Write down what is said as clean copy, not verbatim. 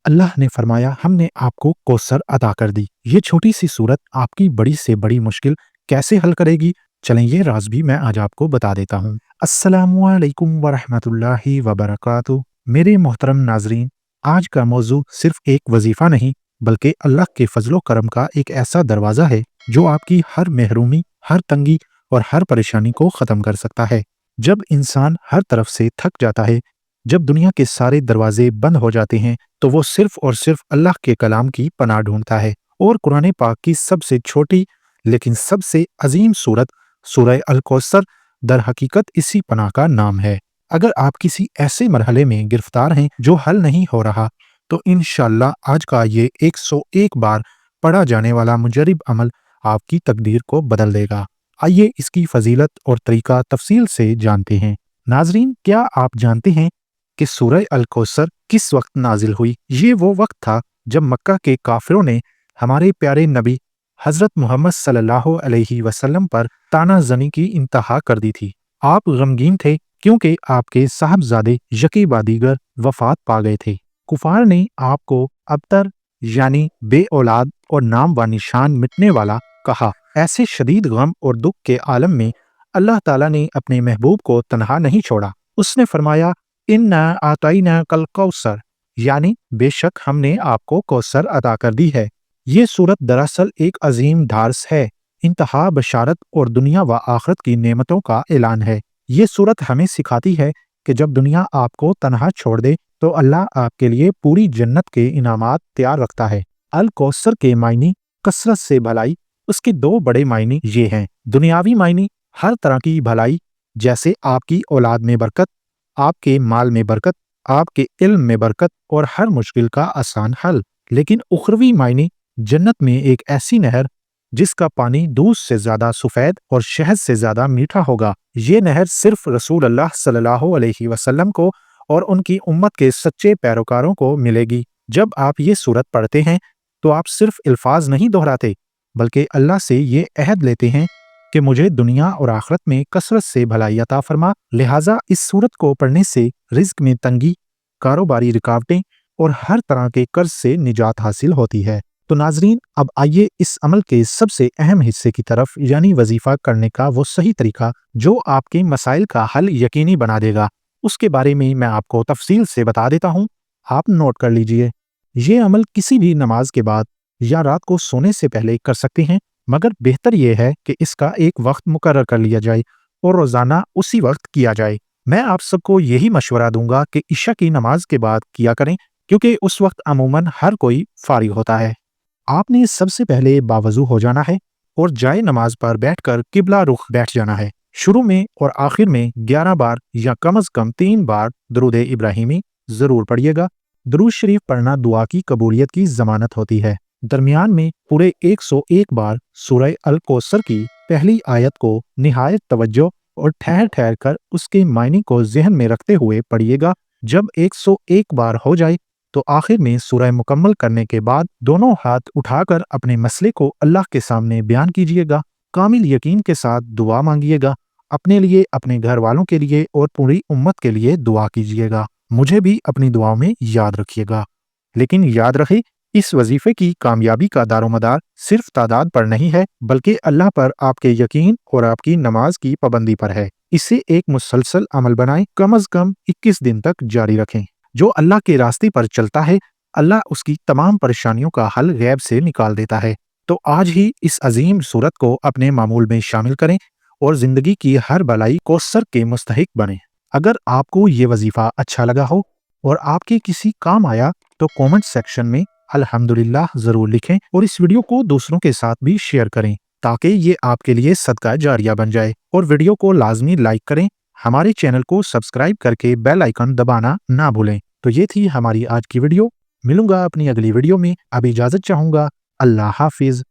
अल्लाह ने फरमाया, हमने आपको कौसर अता कर दी। ये छोटी सी सूरत आपकी बड़ी से बड़ी मुश्किल कैसे हल करेगी? चलें ये राज भी मैं आज आपको बता देता हूँ। अस्सलामु अलैकुम वरहमतुल्लाहि वबरकातुहू। मेरे मोहतरम नाजरीन, आज का मौजू सिर्फ एक वजीफा नहीं बल्कि अल्लाह के फजलो करम का एक ऐसा दरवाज़ा है जो आपकी हर महरूमी, हर तंगी और हर परेशानी को ख़त्म कर सकता है। जब इंसान हर तरफ से थक जाता है, जब दुनिया के सारे दरवाजे बंद हो जाते हैं, तो वो सिर्फ और सिर्फ अल्लाह के कलाम की पनाह ढूंढता है। और कुरान पाक की सबसे छोटी लेकिन सबसे अजीम सूरत सूरह अल कौसर दर हकीकत इसी पनाह का नाम है। अगर आप किसी ऐसे मरहले में गिरफ्तार हैं जो हल नहीं हो रहा, तो इंशाअल्लाह आज का ये 101 बार पढ़ा जाने वाला मुजरिब अमल आपकी तकदीर को बदल देगा। आइए इसकी फजीलत और तरीका तफसील से जानते हैं। नाजरीन, क्या आप जानते हैं कि सूरह अल कौसर किस वक्त नाजिल हुई? ये वो वक्त था जब मक्का के काफिरों ने हमारे प्यारे नबी हजरत मोहम्मद सल्लल्लाहु अलैहि वसल्लम पर तानाजनी की इंतहा कर दी थी। आप गमगीन थे क्योंकि आपके साहबजादे यकी बादीगर वफात पा गए थे। कुफार ने आपको अबतर यानी बे औलाद और नाम व निशान मिटने वाला कहा। ऐसे शदीद गम और दुख के आलम में अल्लाह ताला ने अपने महबूब को तन्हा नहीं छोड़ा। उसने फरमाया, इन्ना आतईना कल कौसर, यानी बेशक हमने आपको कौसर अता कर दी है। ये सूरत दरअसल एक अजीम धारस है, इंतहा बशारत और दुनिया व आखरत की नेमतों का ऐलान है। ये सूरत हमें सिखाती है कि जब दुनिया आपको तन्हा छोड़ दे तो अल्लाह आपके लिए पूरी जन्नत के इनामात तैयार रखता है। अल कौसर के मायने कसरत से भलाई। उसके दो बड़े मायने ये हैं। दुनियावी मायने हर तरह की भलाई, जैसे आपकी औलाद में बरकत, आपके माल में बरकत, आपके इल्म में बरकत और हर मुश्किल का आसान हल। लेकिन उखरवी मायने जन्नत में एक ऐसी नहर जिसका पानी दूध से ज्यादा सफेद और शहद से ज्यादा मीठा होगा। ये नहर सिर्फ रसूल अल्लाह सल्लल्लाहु अलैहि वसल्लम को और उनकी उम्मत के सच्चे पैरोकारों को मिलेगी। जब आप ये सूरत पढ़ते हैं तो आप सिर्फ अल्फाज नहीं दोहराते बल्कि अल्लाह से ये अहद लेते हैं कि मुझे दुनिया और आखिरत में कसरत से भलाई अता फरमा। लिहाजा इस सूरत को पढ़ने से रिज्क में तंगी, कारोबारी रुकावटें और हर तरह के कर्ज से निजात हासिल होती है। तो नाजरीन, अब आइए इस अमल के सबसे अहम हिस्से की तरफ, यानी वजीफा करने का वो सही तरीका जो आपके मसाइल का हल यकीनी बना देगा, उसके बारे में मैं आपको तफसील से बता देता हूँ। आप नोट कर लीजिए। ये अमल किसी भी नमाज के बाद या रात को सोने से पहले कर सकते हैं, मगर बेहतर यह है कि इसका एक वक्त मुकर्रर कर लिया जाए और रोजाना उसी वक्त किया जाए। मैं आप सबको यही मशवरा दूंगा कि इशा की नमाज के बाद किया करें, क्योंकि उस वक्त अमूमन हर कोई फारिग होता है। आपने सबसे पहले बावजू हो जाना है और जाए नमाज पर बैठकर किबला रुख बैठ जाना है। शुरू में और आखिर में 11 बार या कम अज कम 3 बार दरूद इब्राहिमी जरूर पढ़िएगा। दरूद शरीफ पढ़ना दुआ की कबूलियत की जमानत होती है। दरमियान में पूरे 101 बार सूरह अल कौसर की पहली आयत को निहायत तवज्जो और ठहर ठहर कर उसके मायने को जहन में रखते हुए पढ़िएगा। जब 101 बार हो जाए तो आखिर में सूरह मुकम्मल करने के बाद दोनों हाथ उठाकर अपने मसले को अल्लाह के सामने बयान कीजिएगा। कामिल यकीन के साथ दुआ मांगिएगा। अपने लिए, अपने घर वालों के लिए और पूरी उम्मत के लिए दुआ कीजिएगा। मुझे भी अपनी दुआओं में याद रखिएगा। लेकिन याद रहे, इस वजीफे की कामयाबी का दारोमदार सिर्फ तादाद पर नहीं है, बल्कि अल्लाह पर आपके यकीन और आपकी नमाज की पाबंदी पर है। इसे एक मुसलसल अमल बनाएं, कम अज कम 21 दिन तक जारी रखें। जो अल्लाह के रास्ते पर चलता है, अल्लाह उसकी तमाम परेशानियों का हल गैब से निकाल देता है। तो आज ही इस अजीम सूरत को अपने मामूल में शामिल करें और जिंदगी की हर भलाई कौसर के मुस्तहिक बने। अगर आपको ये वजीफा अच्छा लगा हो और आपके किसी काम आया तो कमेंट सेक्शन में अल्हम्दुलिल्लाह जरूर लिखें और इस वीडियो को दूसरों के साथ भी शेयर करें ताकि ये आपके लिए सदका जारिया बन जाए। और वीडियो को लाजमी लाइक करें। हमारे चैनल को सब्सक्राइब करके बेल आइकन दबाना ना भूलें। तो ये थी हमारी आज की वीडियो। मिलूंगा अपनी अगली वीडियो में। अब इजाजत चाहूंगा। अल्लाह हाफिज।